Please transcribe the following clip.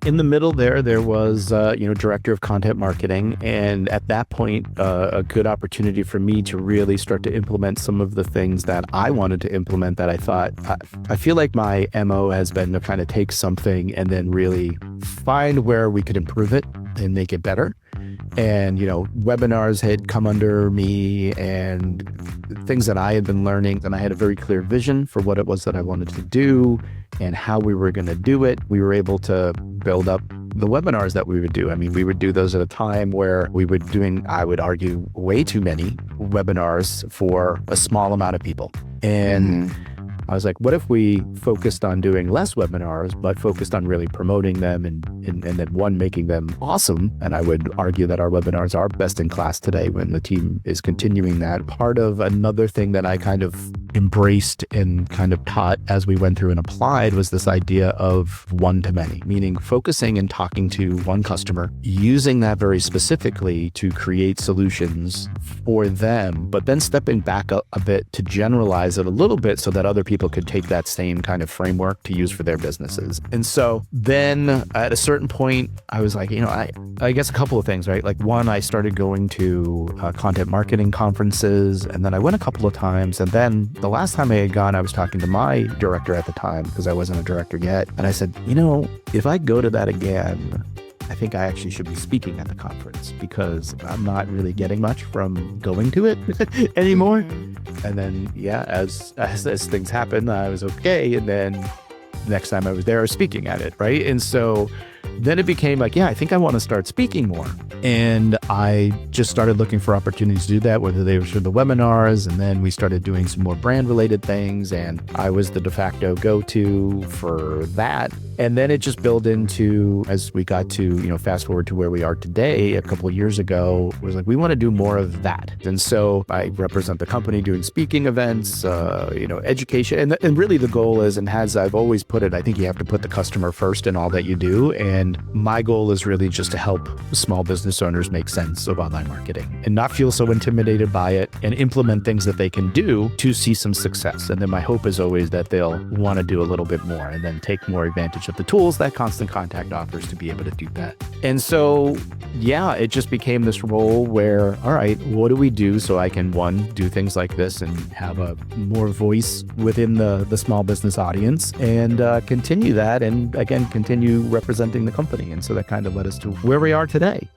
In the middle there was, director of content marketing. And at that point, a good opportunity for me to really start to implement some of the things that I wanted to implement that I thought, I feel like my MO has been to kind of take something and then really find where we could improve it and make it better. And, webinars had come under me and things that I had been learning. And I had a very clear vision for what it was that I wanted to do and how we were going to do it. We were able to build up the webinars that we would do. I mean, we would do those at a time where we were doing, I would argue, way too many webinars for a small amount of people. And I was like, what if we focused on doing less webinars, but focused on really promoting them and then making them awesome? And I would argue that our webinars are best in class today when the team is continuing that. Part of another thing that I kind of embraced and kind of taught as we went through and applied was this idea of one-to-many, meaning focusing and talking to one customer, using that very specifically to create solutions for them, but then stepping back a bit to generalize it a little bit so that other people could take that same kind of framework to use for their businesses. And so then at a certain point, I was like, I guess a couple of things, right? Like one, I started going to content marketing conferences, and then I went a couple of times. And then the last time I had gone, I was talking to my director at the time because I wasn't a director yet. And I said, if I go to that again, I think I actually should be speaking at the conference because I'm not really getting much from going to it anymore. And then, as things happen, I was okay. And then next time I was there, I was speaking at it, right? And so then it became like, I think I want to start speaking more. And I just started looking for opportunities to do that, whether they were through the webinars, and then we started doing some more brand related things. And I was the de facto go-to for that. And then it just built into, as we got to, fast forward to where we are today, a couple of years ago, was like, we want to do more of that. And so I represent the company doing speaking events, education. And really the goal is, and as I've always put it, I think you have to put the customer first in all that you do. And my goal is really just to help small business owners make sense of online marketing and not feel so intimidated by it and implement things that they can do to see some success. And then my hope is always that they'll want to do a little bit more and then take more advantage of the tools that Constant Contact offers to be able to do that. And so, it just became this role where, all right, what do we do so I can, one, do things like this and have a more voice within the small business audience and continue that and, again, continue representing the company. And so that kind of led us to where we are today.